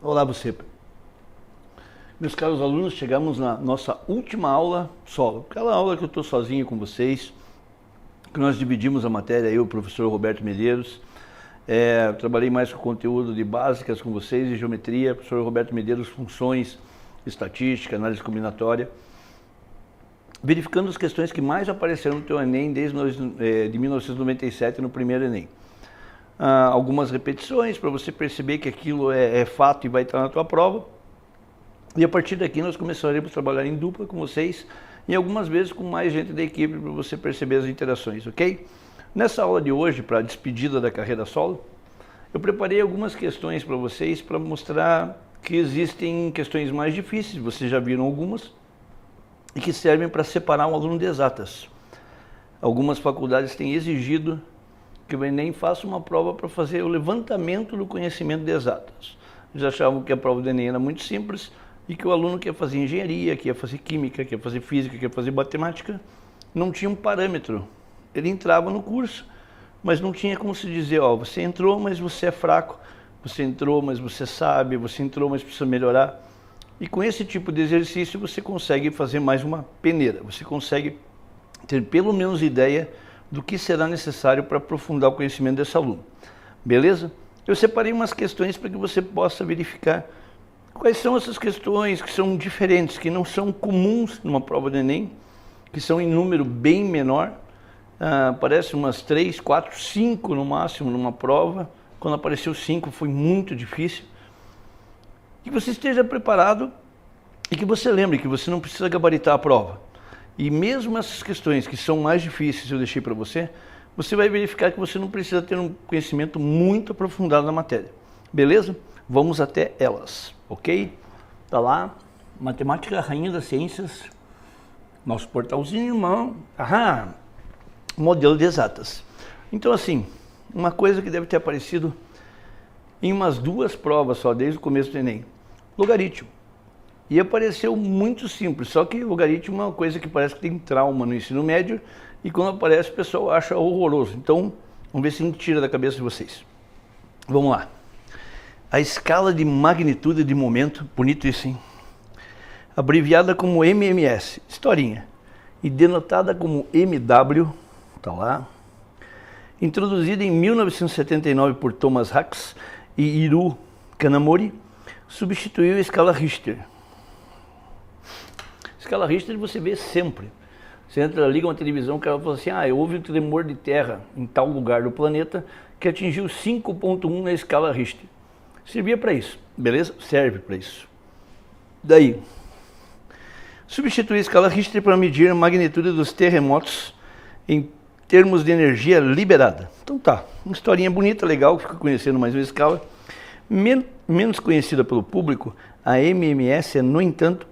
Olá você. Meus caros alunos, chegamos na nossa última aula solo. Aquela aula que eu estou sozinho com vocês, que nós dividimos a matéria, eu e o professor Roberto Medeiros. Trabalhei mais com conteúdo de básicas com vocês, de geometria, professor Roberto Medeiros, funções, estatística, análise combinatória. Verificando as questões que mais apareceram no teu Enem desde de 1997, no primeiro Enem. Algumas repetições para você perceber que aquilo é fato e vai estar na tua prova. E a partir daqui nós começaremos a trabalhar em dupla com vocês e algumas vezes com mais gente da equipe para você perceber as interações, ok? Nessa aula de hoje, para a despedida da carreira solo, eu preparei algumas questões para vocês para mostrar que existem questões mais difíceis, vocês já viram algumas, e que servem para separar um aluno de exatas. Algumas faculdades têm exigido que o Enem faça uma prova para fazer o levantamento do conhecimento de exatas. Eles achavam que a prova do Enem era muito simples e que o aluno que ia fazer engenharia, que ia fazer química, que ia fazer física, que ia fazer matemática, não tinha um parâmetro. Ele entrava no curso, mas não tinha como se dizer, ó, você entrou, mas você é fraco, você entrou, mas você sabe, você entrou, mas precisa melhorar. E com esse tipo de exercício você consegue fazer mais uma peneira, você consegue ter pelo menos ideia do que será necessário para aprofundar o conhecimento desse aluno. Beleza? Eu separei umas questões para que você possa verificar quais são essas questões que são diferentes, que não são comuns numa prova do Enem, que são em número bem menor. Parece umas 3, 4, 5 no máximo numa prova. Quando apareceu 5 foi muito difícil. Que você esteja preparado e que você lembre que você não precisa gabaritar a prova. E mesmo essas questões que são mais difíceis, eu deixei para você, você vai verificar que você não precisa ter um conhecimento muito aprofundado na matéria. Beleza? Vamos até elas, ok? Tá lá, Matemática Rainha das Ciências, nosso portalzinho, irmão. Modelo de exatas. Então assim, uma coisa que deve ter aparecido em umas 2 provas só, desde o começo do Enem. Logaritmo. E apareceu muito simples, só que logaritmo é uma coisa que parece que tem trauma no ensino médio e quando aparece o pessoal acha horroroso. Então, vamos ver se a gente tira da cabeça de vocês. Vamos lá. A escala de magnitude de momento, bonito isso, hein? Abreviada como MMS, historinha, e denotada como MW, tá lá. Introduzida em 1979 por Thomas Hacks e Hiro Kanamori, substituiu a escala Richter. Escala Richter você vê sempre. Você entra, liga uma televisão, o cara fala assim, houve um tremor de terra em tal lugar do planeta que atingiu 5.1 na escala Richter. Servia para isso, beleza? Serve para isso. Daí, substituir a escala Richter para medir a magnitude dos terremotos em termos de energia liberada. Então tá, uma historinha bonita, legal, fica conhecendo mais uma escala. Menos conhecida pelo público, a MMS é, no entanto,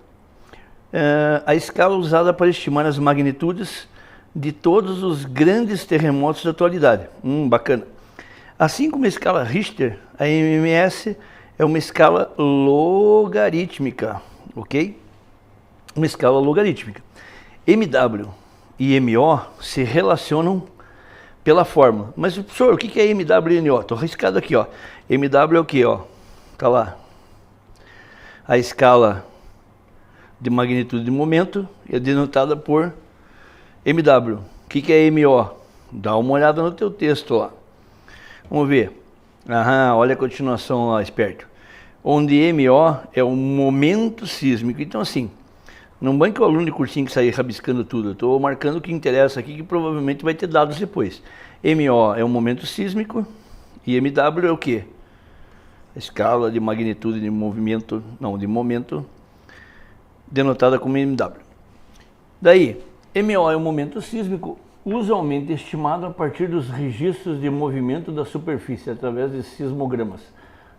a escala usada para estimar as magnitudes de todos os grandes terremotos da atualidade. Bacana. Assim como a escala Richter, a MMS é uma escala logarítmica, ok? Uma escala logarítmica. MW e MO se relacionam pela fórmula. Mas, professor, o que é MW e MO? Estou arriscado aqui, ó. MW é o que, ó? Tá lá. A escala de magnitude de momento é denotada por MW. O que é MO? Dá uma olhada no teu texto lá. Vamos ver. Olha a continuação lá, esperto. Onde MO é o momento sísmico. Então, assim, não banque o aluno de cursinho que sair rabiscando tudo. Eu estou marcando o que interessa aqui, que provavelmente vai ter dados depois. MO é o momento sísmico e MW é o quê? A escala de magnitude de movimento, de momento, denotada como MW. Daí, MO é o momento sísmico, usualmente estimado a partir dos registros de movimento da superfície, através de sismogramas.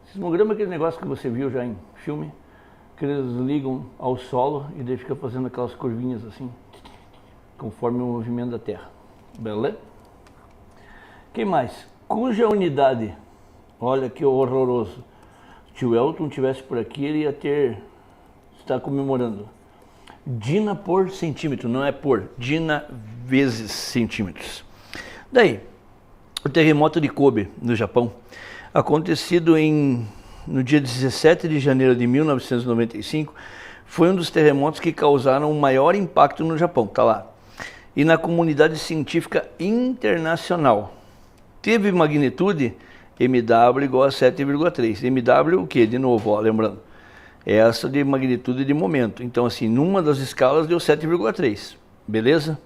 Sismograma é aquele negócio que você viu já em filme, que eles ligam ao solo e daí fica fazendo aquelas curvinhas assim, conforme o movimento da Terra. Beleza? Quem mais? Cuja unidade, olha que horroroso, se o Elton estivesse por aqui, ele ia estar comemorando. Dina por centímetro, não é por, Dina vezes centímetros. Daí, o terremoto de Kobe, no Japão, acontecido em no dia 17 de janeiro de 1995, foi um dos terremotos que causaram o maior impacto no Japão, tá lá. E na comunidade científica internacional. Teve magnitude MW igual a 7,3. MW o quê? De novo, ó, lembrando. Essa de magnitude de momento. Então, assim, numa das escalas deu 7,3. Beleza?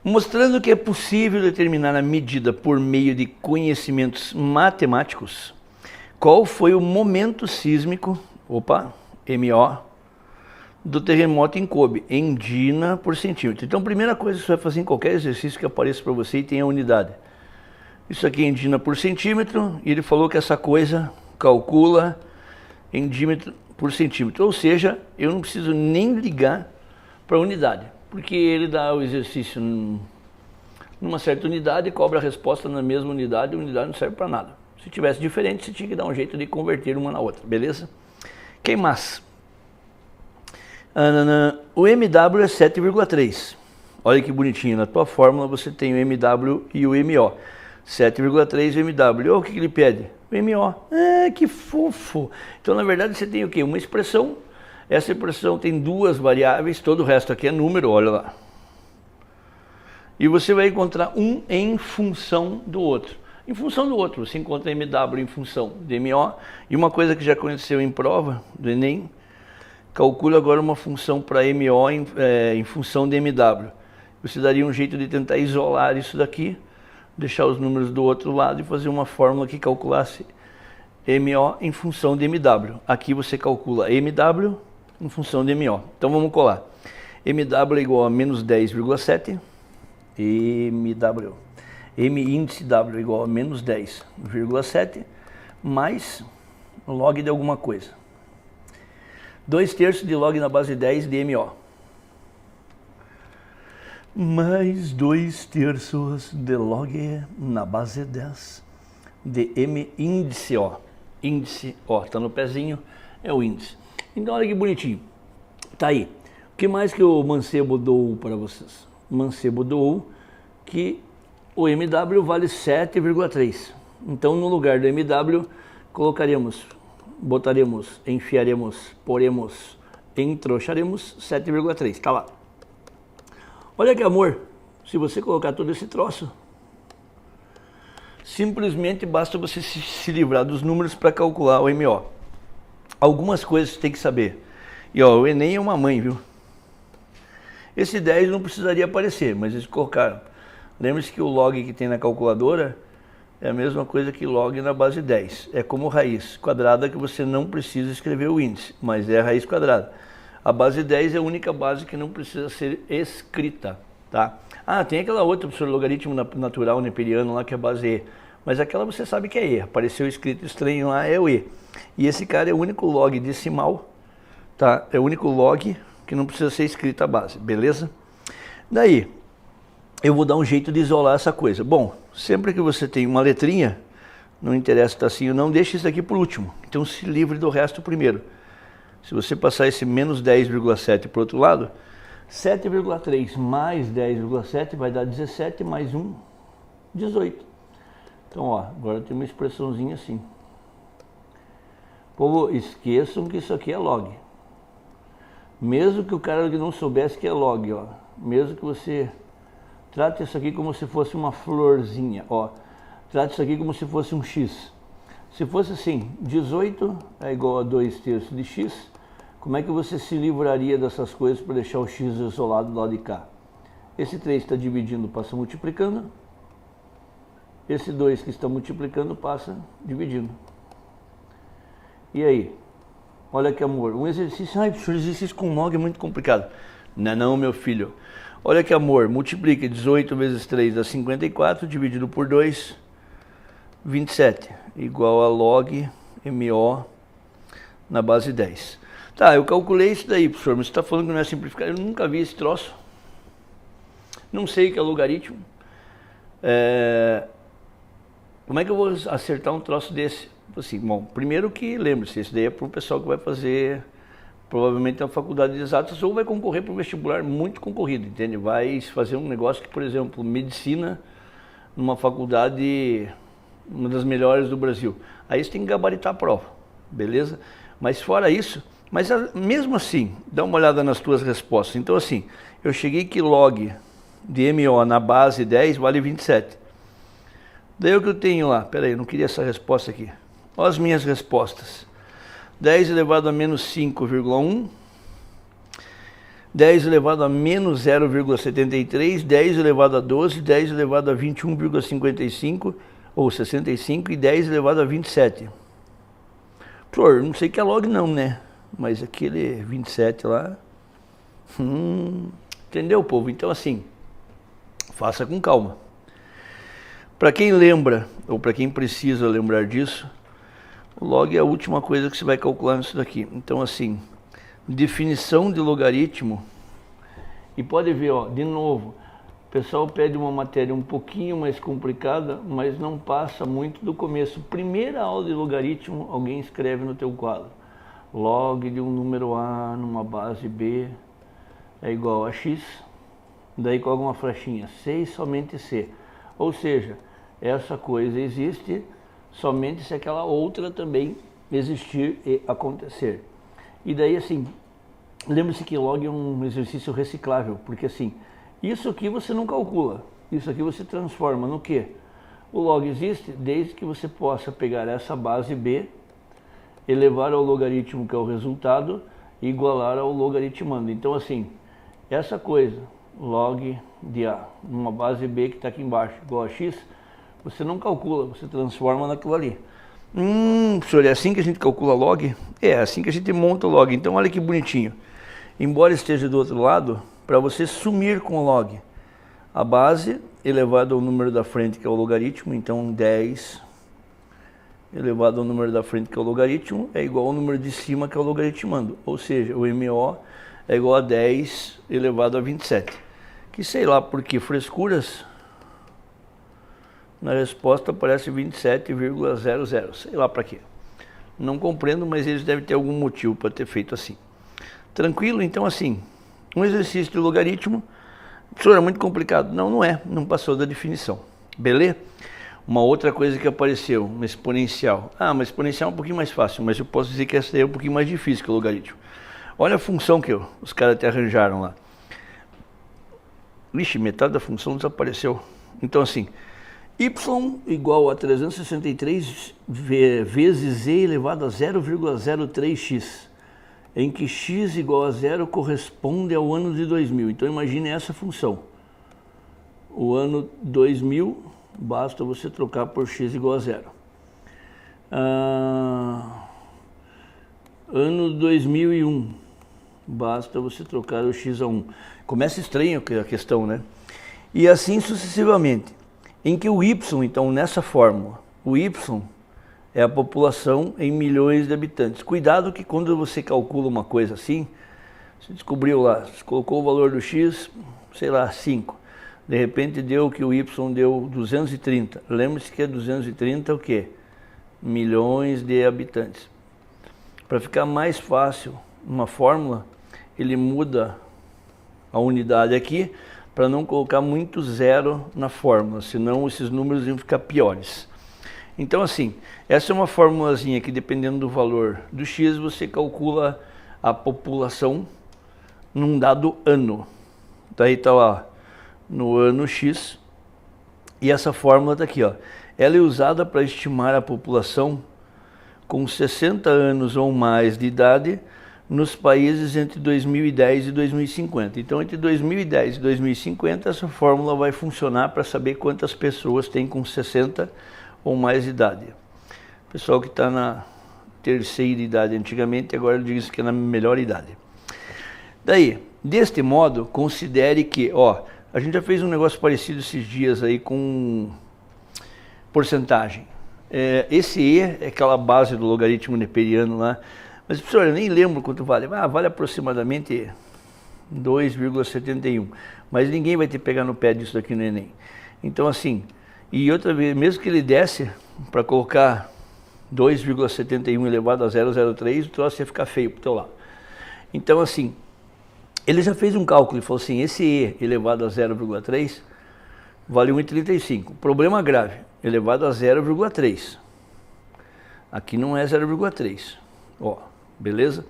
Mostrando que é possível determinar a medida por meio de conhecimentos matemáticos, qual foi o momento sísmico, MO, do terremoto em Kobe, em Dina por centímetro. Então, a primeira coisa que você vai fazer em qualquer exercício que apareça para você e tenha unidade. Isso aqui é em Dina por centímetro, e ele falou que essa coisa calcula em dímetro por centímetro. Ou seja, eu não preciso nem ligar para a unidade, porque ele dá o exercício numa certa unidade e cobra a resposta na mesma unidade, e a unidade não serve para nada. Se tivesse diferente, você tinha que dar um jeito de converter uma na outra, beleza? Quem mais? O MW é 7,3. Olha que bonitinho, na tua fórmula você tem o MW e o MO. 7,3 MW. Olha o que ele pede? O MO. Que fofo! Então, na verdade, você tem o quê? Uma expressão. Essa expressão tem duas variáveis, todo o resto aqui é número, olha lá. E você vai encontrar um em função do outro. Em função do outro, você encontra MW em função de MO. E uma coisa que já aconteceu em prova do Enem, calcula agora uma função para MO em função de MW. Você daria um jeito de tentar isolar isso daqui, deixar os números do outro lado e fazer uma fórmula que calculasse MO em função de MW. Aqui você calcula MW em função de MO. Então vamos colar. MW é igual a menos 10,7. MW. M índice W é igual a menos 10,7 mais log de alguma coisa. 2/3 de log na base 10 de MO. Mais 2/3 de log na base 10 de M índice O. Índice O, tá no pezinho, é o índice. Então olha que bonitinho. Tá aí. O que mais que o Mancebo doou para vocês? O Mancebo doou que o MW vale 7,3. Então no lugar do MW colocaremos, botaremos, enfiaremos, poremos, entrocharemos 7,3. Tá lá. Olha que amor, se você colocar todo esse troço, simplesmente basta você se livrar dos números para calcular o MO. Algumas coisas você tem que saber. E ó, o Enem é uma mãe, viu? Esse 10 não precisaria aparecer, mas eles colocaram. Lembre-se que o log que tem na calculadora é a mesma coisa que log na base 10. É como raiz quadrada que você não precisa escrever o índice, mas é a raiz quadrada. A base 10 é a única base que não precisa ser escrita, tá? Ah, tem aquela outra, professor, logaritmo natural neperiano lá que é a base E. Mas aquela você sabe que é E. Apareceu escrito estranho lá, é o E. E esse cara é o único log decimal, tá? É o único log que não precisa ser escrita a base, beleza? Daí, eu vou dar um jeito de isolar essa coisa. Bom, sempre que você tem uma letrinha, não interessa se tá assim ou não, deixa isso aqui por último. Então se livre do resto primeiro. Se você passar esse menos 10,7 para o outro lado, 7,3 mais 10,7 vai dar 17 mais 1, 18. Então, ó, agora tem uma expressãozinha assim. Povo, esqueçam que isso aqui é log. Mesmo que o cara não soubesse que é log, ó. Mesmo que você trate isso aqui como se fosse uma florzinha, ó. Trate isso aqui como se fosse um x. Se fosse assim, 18 é igual a 2/3 de x, como é que você se livraria dessas coisas para deixar o x isolado do lado de cá? Esse 3 está dividindo, passa multiplicando. Esse 2 que está multiplicando passa dividindo. E aí? Olha que amor. Um exercício, ai, professor, exercício com log é muito complicado. Não é não, meu filho. Olha que amor, multiplica 18 vezes 3 dá 54, dividido por 2, 27. Igual a log MO na base 10. Tá, eu calculei isso daí, professor, mas você está falando que não é simplificar. Eu nunca vi esse troço. Não sei o que é logaritmo. Como é que eu vou acertar um troço desse? Assim, bom, primeiro que, lembre-se, esse daí é para o pessoal que vai fazer, provavelmente na faculdade de exatas, ou vai concorrer para um vestibular muito concorrido, entende? Vai fazer um negócio que, por exemplo, medicina, numa faculdade uma das melhores do Brasil. Aí você tem que gabaritar a prova, beleza? Mas fora isso, mesmo assim, dá uma olhada nas tuas respostas. Então assim, eu cheguei que log de MO na base 10 vale 27. Daí o que eu tenho lá? Peraí, eu não queria essa resposta aqui. Olha as minhas respostas. 10 elevado a menos 5,1, 10 elevado a menos 0,73, 10 elevado a 12, 10 elevado a 21,55 ou 65 e 10 elevado a 27. Professor, não sei que é log não, né? Mas aquele 27 lá... entendeu, povo? Então assim, faça com calma. Para quem lembra, ou para quem precisa lembrar disso, o log é a última coisa que você vai calcular nisso daqui. Então assim, definição de logaritmo, e pode ver, ó, de novo, o pessoal pede uma matéria um pouquinho mais complicada, mas não passa muito do começo. Primeira aula de logaritmo, alguém escreve no teu quadro. Log de um número A numa base B é igual a x, daí com alguma flechinha, 6 somente C. Ou seja, essa coisa existe somente se aquela outra também existir e acontecer. E daí assim, lembre-se que log é um exercício reciclável, porque assim, isso aqui você não calcula, isso aqui você transforma no quê? O log existe desde que você possa pegar essa base B, elevar ao logaritmo que é o resultado e igualar ao logaritmando. Então assim, essa coisa, log de A, numa base B que está aqui embaixo, igual a x, você não calcula, você transforma naquilo ali. Professor, é assim que a gente calcula log? É assim que a gente monta o log. Então olha que bonitinho. Embora esteja do outro lado, para você sumir com o log, a base elevado ao número da frente, que é o logaritmo, então 10 elevado ao número da frente, que é o logaritmo, é igual ao número de cima, que é o logaritmando. Ou seja, o MO é igual a 10 elevado a 27. Que sei lá por que frescuras, na resposta aparece 27,00. Sei lá para quê. Não compreendo, mas eles devem ter algum motivo para ter feito assim. Tranquilo? Então assim, um exercício de logaritmo, professor, é muito complicado. Não, não é. Não passou da definição. Beleza? Uma outra coisa que apareceu, uma exponencial. Uma exponencial é um pouquinho mais fácil, mas eu posso dizer que essa é um pouquinho mais difícil que o logaritmo. Olha a função que os caras até arranjaram lá. Vixe, metade da função desapareceu. Então assim, y igual a 363 vezes z elevado a 0,03x, em que x igual a 0 corresponde ao ano de 2000. Então imagine essa função. O ano 2000, basta você trocar por x igual a 0. Ano 2001, basta você trocar o x a 1. Começa estranho a questão, né? E assim sucessivamente. Em que o y, então, nessa fórmula, o y é a população em milhões de habitantes. Cuidado que quando você calcula uma coisa assim, você descobriu lá, você colocou o valor do x, sei lá, 5. De repente deu que o y deu 230. Lembre-se que é 230 o quê? Milhões de habitantes. Para ficar mais fácil, uma fórmula, ele muda a unidade aqui, para não colocar muito zero na fórmula, senão esses números iam ficar piores. Então assim, essa é uma formulazinha que dependendo do valor do x, você calcula a população num dado ano. Daí está lá, no ano x, e essa fórmula está aqui, ó. Ela é usada para estimar a população com 60 anos ou mais de idade nos países entre 2010 e 2050. Então, entre 2010 e 2050, essa fórmula vai funcionar para saber quantas pessoas tem com 60 ou mais de idade. O pessoal que está na terceira idade antigamente, agora diz que é na melhor idade. Daí, deste modo, considere que, ó, a gente já fez um negócio parecido esses dias aí com porcentagem. Esse E é aquela base do logaritmo neperiano lá. Mas, professor, eu nem lembro quanto vale. Vale aproximadamente 2,71. Mas ninguém vai ter que pegar no pé disso daqui no Enem. Então, assim, e outra vez, mesmo que ele desse para colocar 2,71 elevado a 0,03, o troço ia ficar feio para o teu lado. Então, assim, ele já fez um cálculo e falou assim, esse E elevado a 0,3 vale 1,35. Problema grave. elevado a 0,3. Aqui não é 0,3. Ó, beleza?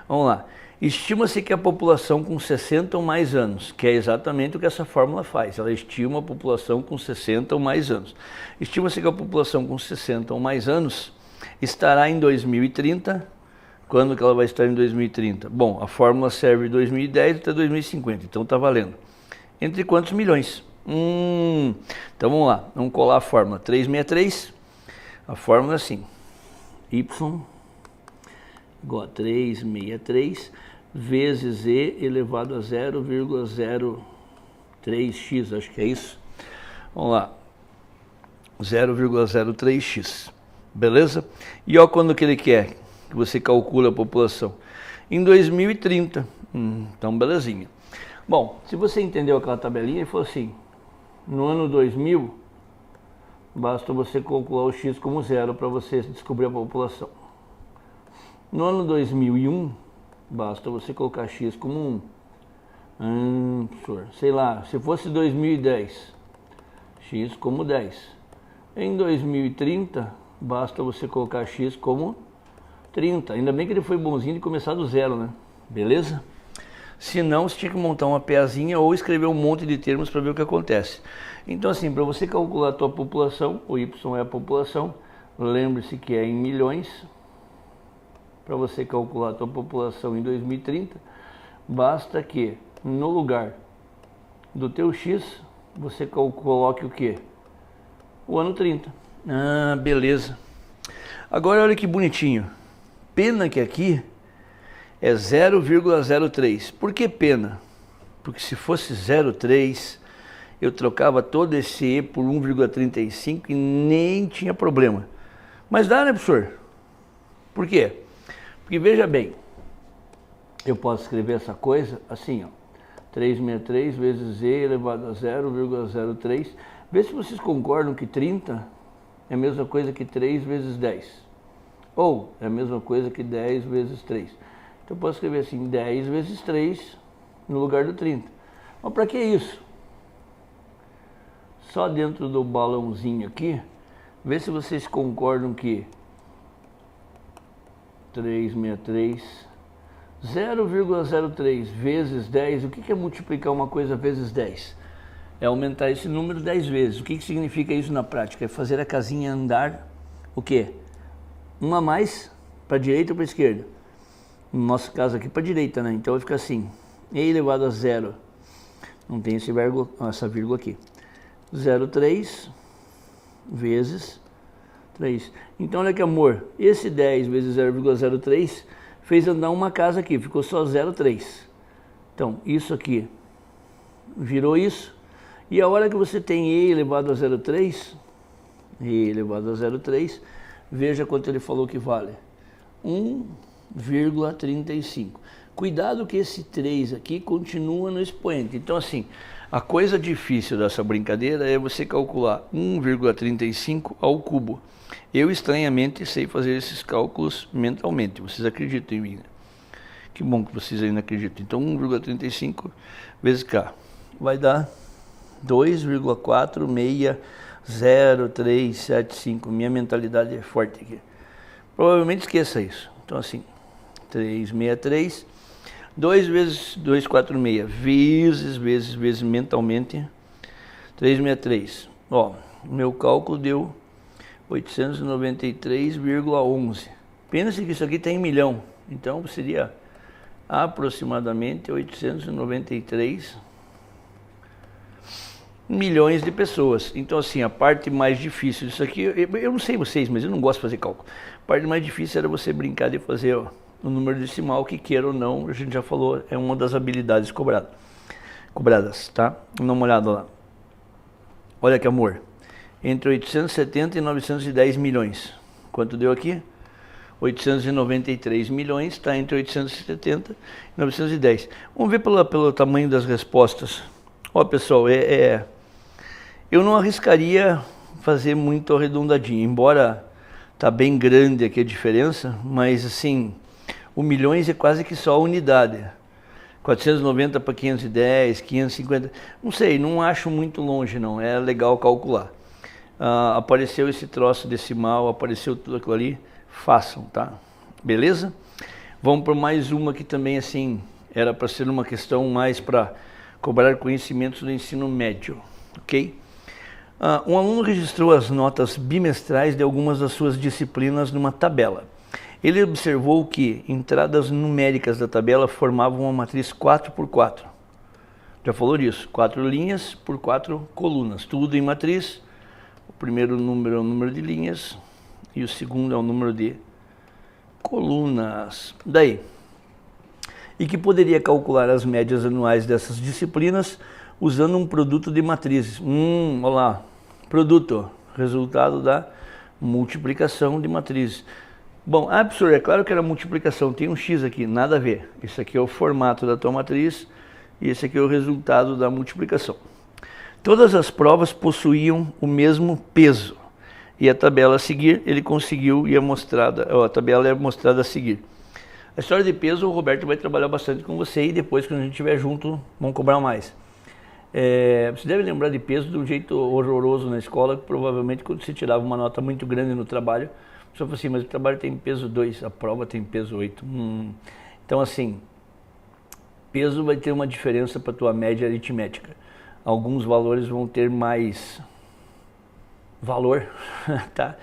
Vamos lá. Estima-se que a população com 60 ou mais anos, que é exatamente o que essa fórmula faz, ela estima a população com 60 ou mais anos. Estima-se que a população com 60 ou mais anos estará em 2030. Quando que ela vai estar em 2030? Bom, a fórmula serve de 2010 até 2050, então tá valendo. Entre quantos milhões? Então vamos lá, vamos colar a fórmula. 363, a fórmula é assim, y igual a 363 vezes e elevado a 0,03x, acho que é isso. Vamos lá, 0,03x, beleza? E olha quando que ele quer que você calcula a população. Em 2030, então belezinha. Bom, se você entendeu aquela tabelinha, ele falou assim, no ano 2000, basta você calcular o x como 0 para você descobrir a população. No ano 2001, basta você colocar x como 1. Sei lá, se fosse 2010, x como 10. Em 2030, basta você colocar x como 30. Ainda bem que ele foi bonzinho de começar do zero, né? Beleza? Se não, você tinha que montar uma peazinha ou escrever um monte de termos para ver o que acontece. Então assim, para você calcular a tua população, o y é a população, lembre-se que é em milhões. Para você calcular a tua população em 2030, basta que no lugar do teu x, você coloque o quê? O ano 30. Ah, beleza. Agora olha que bonitinho. Pena que aqui é 0,03. Por que pena? Porque se fosse 0,3, eu trocava todo esse E por 1,35 e nem tinha problema. Mas dá, né, professor? Por quê? Porque veja bem, eu posso escrever essa coisa assim, ó, 363 vezes E elevado a 0,03. Vê se vocês concordam que 30 é a mesma coisa que 3 vezes 10. Ou é a mesma coisa que 10 vezes 3. Então eu posso escrever assim, 10 vezes 3 no lugar do 30. Mas para que isso? Só dentro do balãozinho aqui, vê se vocês concordam que 363, 0,03 vezes 10, o que é multiplicar uma coisa vezes 10? É aumentar esse número 10 vezes. O que significa isso na prática? É fazer a casinha andar, o quê? Uma a mais para a direita ou para a esquerda? No nosso caso aqui para a direita, né? Então vai ficar assim, e elevado a 0, não tem essa vírgula aqui, 0,3 vezes 3. Então olha que amor, esse 10 vezes 0,03 fez andar uma casa aqui, ficou só 0,3. Então isso aqui virou isso, e a hora que você tem E elevado a 0,3, E elevado a 0,3, veja quanto ele falou que vale, 1,35. Cuidado que esse 3 aqui continua no expoente. Então assim, a coisa difícil dessa brincadeira é você calcular 1,35 ao cubo. Eu estranhamente sei fazer esses cálculos mentalmente, vocês acreditam em mim, né? Que bom que vocês ainda acreditam. Então 1,35 vezes K vai dar 2,460,375. Minha mentalidade é forte aqui. Provavelmente esqueça isso. Então assim, 363, 2 vezes 246, vezes mentalmente, 363. Ó, meu cálculo deu 893,11. Pensa que isso aqui tem milhão, então seria aproximadamente 893 milhões de pessoas. Então assim, a parte mais difícil disso aqui, eu não sei vocês, mas eu não gosto de fazer cálculo. A parte mais difícil era você brincar de fazer o número decimal, que queira ou não, a gente já falou, é uma das habilidades cobradas, tá? Dá uma olhada lá. Olha que amor, entre 870 e 910 milhões. Quanto deu aqui? 893 milhões, está entre 870 e 910. Vamos ver pelo tamanho das respostas. Ó, pessoal, eu não arriscaria fazer muito arredondadinho, embora tá bem grande aqui a diferença, mas assim, o milhões é quase que só a unidade. 490 para 510, 550, não sei, não acho muito longe não, é legal calcular. apareceu esse troço decimal, apareceu tudo aquilo ali, façam, tá? Beleza? Vamos para mais uma que também, assim, era para ser uma questão mais para cobrar conhecimentos do ensino médio, ok? Um aluno registrou as notas bimestrais de algumas das suas disciplinas numa tabela. Ele observou que entradas numéricas da tabela formavam uma matriz 4x4. Já falou disso, 4 linhas por 4 colunas, tudo em matriz. O primeiro número é o número de linhas e o segundo é o número de colunas. Daí, e que poderia calcular as médias anuais dessas disciplinas usando um produto de matrizes. Olha lá, produto, resultado da multiplicação de matrizes. Bom, professor, é claro que era multiplicação, tem um X aqui, nada a ver. Isso aqui é o formato da tua matriz e esse aqui é o resultado da multiplicação. Todas as provas possuíam o mesmo peso e a tabela a seguir ele conseguiu e a tabela é mostrada a seguir. A história de peso o Roberto vai trabalhar bastante com você e depois quando a gente estiver junto vamos cobrar mais. Você deve lembrar de peso de um jeito horroroso na escola, que provavelmente quando você tirava uma nota muito grande no trabalho, a pessoa falou assim, mas o trabalho tem peso 2, a prova tem peso 8. Então assim, peso vai ter uma diferença para a tua média aritmética. Alguns valores vão ter mais valor, tá?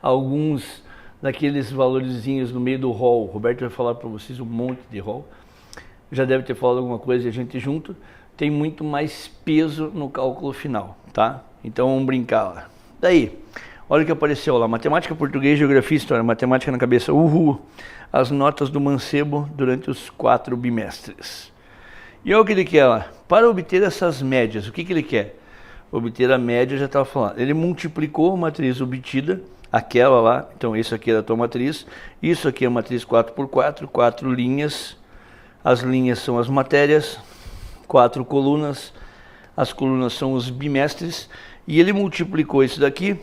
Alguns daqueles valorzinhos no meio do rol, o Roberto vai falar para vocês um monte de rol, já deve ter falado alguma coisa e a gente junto, tem muito mais peso no cálculo final, tá? Então vamos brincar lá. Daí, olha o que apareceu lá, matemática, português, geografia, história, matemática na cabeça, as notas do mancebo durante os 4 bimestres. E olha o que ele quer lá, para obter essas médias, o que ele quer? Obter a média, já estava falando, ele multiplicou a matriz obtida, aquela lá, então isso aqui é a tua matriz, isso aqui é a matriz 4x4, 4 linhas, as linhas são as matérias, 4 colunas, as colunas são os bimestres, e ele multiplicou isso daqui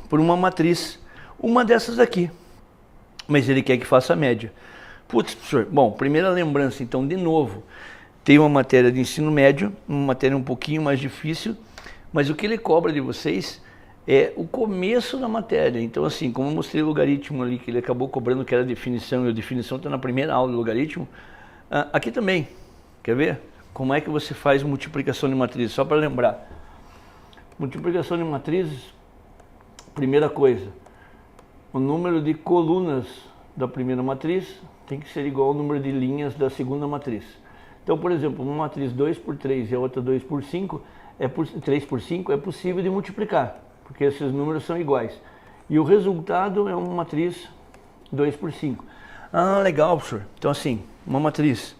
por uma matriz, uma dessas daqui, mas ele quer que faça a média. Putz, professor, bom, primeira lembrança, então, de novo, tem uma matéria de ensino médio, uma matéria um pouquinho mais difícil, mas o que ele cobra de vocês é o começo da matéria. Então assim, como eu mostrei o logaritmo ali, que ele acabou cobrando que era definição, e a definição está na primeira aula do logaritmo, aqui também, quer ver? Como é que você faz multiplicação de matrizes? Só para lembrar, multiplicação de matrizes, primeira coisa, o número de colunas da primeira matriz tem que ser igual ao número de linhas da segunda matriz. Então, por exemplo, uma matriz 2 por 3 e a outra 2 por 5, 3 por 5 é possível de multiplicar, porque esses números são iguais. E o resultado é uma matriz 2 por 5. Legal, professor. Então assim, uma matriz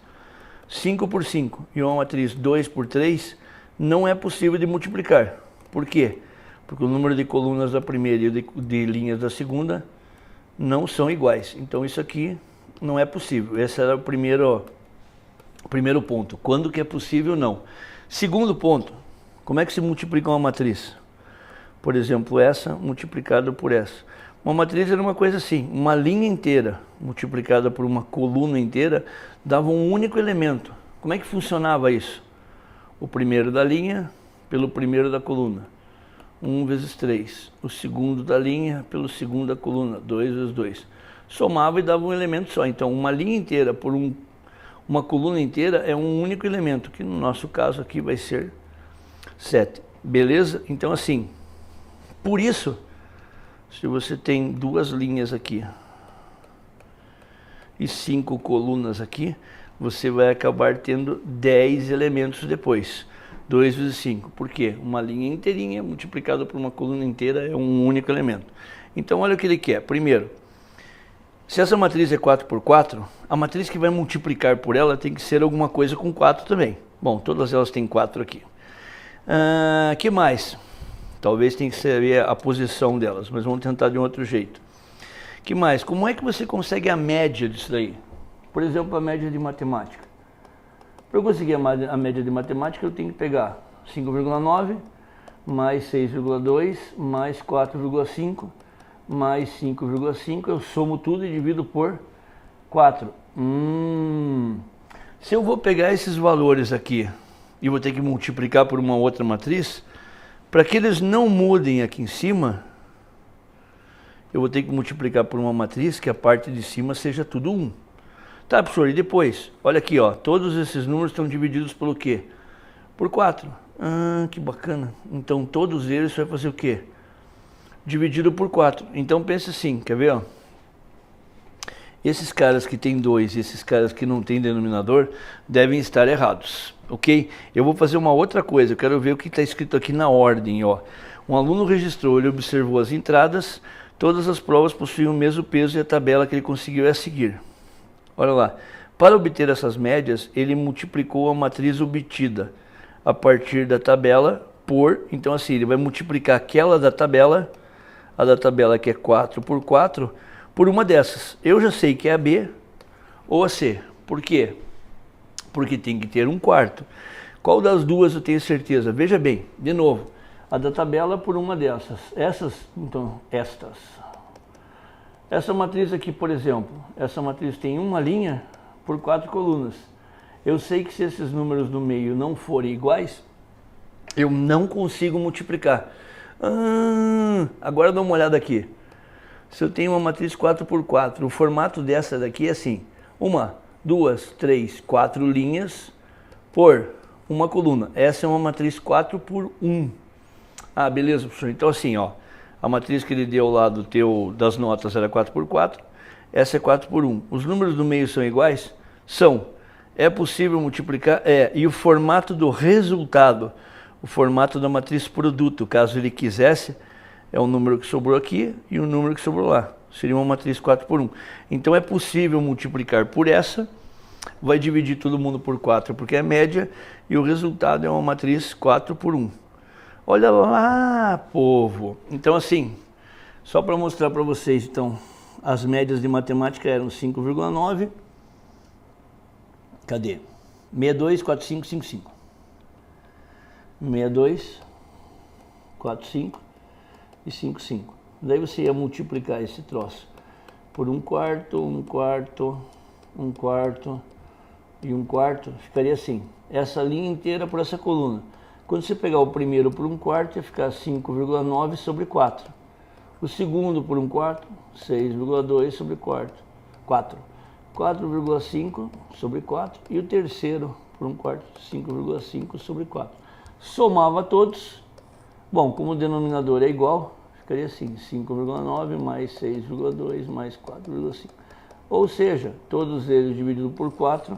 5 por 5 e uma matriz 2 por 3 não é possível de multiplicar. Por quê? Porque o número de colunas da primeira e de linhas da segunda não são iguais. Então isso aqui não é possível. Esse era o primeiro ponto. Quando que é possível, não. Segundo ponto, como é que se multiplica uma matriz? Por exemplo, essa multiplicada por essa. Uma matriz era uma coisa assim, uma linha inteira multiplicada por uma coluna inteira dava um único elemento. Como é que funcionava isso? O primeiro da linha pelo primeiro da coluna, 1 vezes 3. O segundo da linha pelo segundo da coluna, 2 vezes 2. Somava e dava um elemento só. Então, uma linha inteira por uma coluna inteira é um único elemento, que no nosso caso aqui vai ser 7. Beleza? Então, assim, por isso, se você tem 2 linhas aqui e 5 colunas aqui, você vai acabar tendo 10 elementos depois. 2 vezes 5. Por quê? Uma linha inteirinha multiplicada por uma coluna inteira é um único elemento. Então, olha o que ele quer. Primeiro, se essa matriz é 4 por 4, a matriz que vai multiplicar por ela tem que ser alguma coisa com 4 também. Bom, todas elas têm 4 aqui. Que mais? Talvez tenha que ser a posição delas, mas vamos tentar de um outro jeito. Que mais? Como é que você consegue a média disso daí? Por exemplo, a média de matemática. Para eu conseguir a média de matemática, eu tenho que pegar 5,9 mais 6,2 mais 4,5 mais 5,5. Eu somo tudo e divido por 4. Se eu vou pegar esses valores aqui e vou ter que multiplicar por uma outra matriz, Para que eles não mudem aqui em cima, eu vou ter que multiplicar por uma matriz que a parte de cima seja tudo 1. Tá, professor, e depois? Olha aqui, ó, todos esses números estão divididos pelo quê? Por 4. Ah, que bacana. Então todos eles vai fazer o quê? Dividido por 4. Então pense assim, quer ver, ó? Esses caras que tem 2 e esses caras que não tem denominador devem estar errados, ok? Eu vou fazer uma outra coisa, eu quero ver o que está escrito aqui na ordem, ó. Um aluno registrou, ele observou as entradas, todas as provas possuem o mesmo peso e a tabela que ele conseguiu é a seguir. Olha lá, para obter essas médias, ele multiplicou a matriz obtida a partir da tabela por, então assim, ele vai multiplicar aquela da tabela, a da tabela que é 4 por 4, por uma dessas. Eu já sei que é a B ou a C. Por quê? Porque tem que ter um quarto. Qual das duas eu tenho certeza? Veja bem, de novo, a da tabela por uma dessas. Essas, então, estas. Essa matriz aqui, por exemplo, essa matriz tem uma linha por 4 colunas. Eu sei que se esses números no meio não forem iguais, eu não consigo multiplicar. Agora dá uma olhada aqui. Se eu tenho uma matriz 4 por 4, o formato dessa daqui é assim: 1, 2, 3, 4 linhas por uma coluna. Essa é uma matriz 4 por 1. Ah, beleza, professor. Então assim, ó, a matriz que ele deu lá do das notas era 4 por 4, essa é 4 por 1. Os números do meio são iguais? São. É possível multiplicar? É. E o formato do resultado, o formato da matriz produto, caso ele quisesse, é o número que sobrou aqui e o número que sobrou lá. Seria uma matriz 4 por 1. Então é possível multiplicar por essa, vai dividir todo mundo por 4, porque é média, e o resultado é uma matriz 4 por 1. Olha lá, povo! Então assim, só para mostrar para vocês, então, as médias de matemática eram 5,9. Cadê? 62, 45, 55. 62, 45 e 55. Daí você ia multiplicar esse troço por 1/4, 1/4, 1/4 e 1/4, ficaria assim. Essa linha inteira por essa coluna. Quando você pegar o primeiro por 1/4, ia ficar 5,9 sobre 4. O segundo por 1/4, 6,2 sobre 4. 4,5 sobre 4. E o terceiro por 1/4, 5,5 sobre 4. Somava todos. Bom, como o denominador é igual, ficaria assim: 5,9 mais 6,2 mais 4,5. Ou seja, todos eles dividido por 4,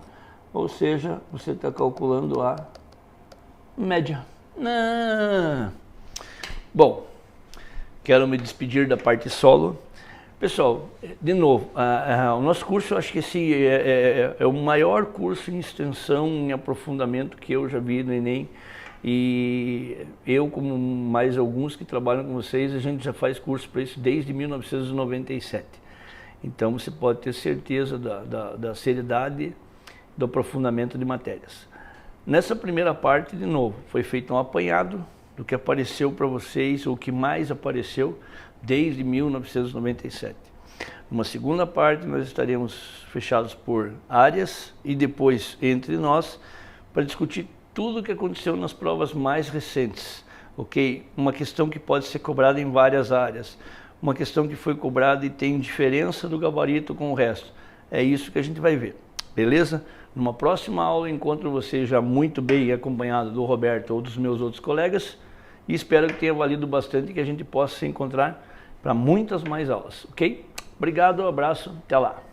ou seja, você está calculando a média. Bom, quero me despedir da parte solo. Pessoal, de novo, o nosso curso, acho que esse é o maior curso em extensão, em aprofundamento que eu já vi no Enem. E eu, como mais alguns que trabalham com vocês, a gente já faz curso para isso desde 1997. Então você pode ter certeza da seriedade do aprofundamento de matérias. Nessa primeira parte, de novo, foi feito um apanhado do que apareceu para vocês, ou o que mais apareceu desde 1997. Numa segunda parte, nós estaremos fechados por áreas e depois entre nós para discutir tudo o que aconteceu nas provas mais recentes, ok? Uma questão que pode ser cobrada em várias áreas, uma questão que foi cobrada e tem diferença do gabarito com o resto. É isso que a gente vai ver, beleza? Numa próxima aula encontro você já muito bem acompanhado do Roberto ou dos meus outros colegas e espero que tenha valido bastante e que a gente possa se encontrar para muitas mais aulas, ok? Obrigado, abraço, até lá!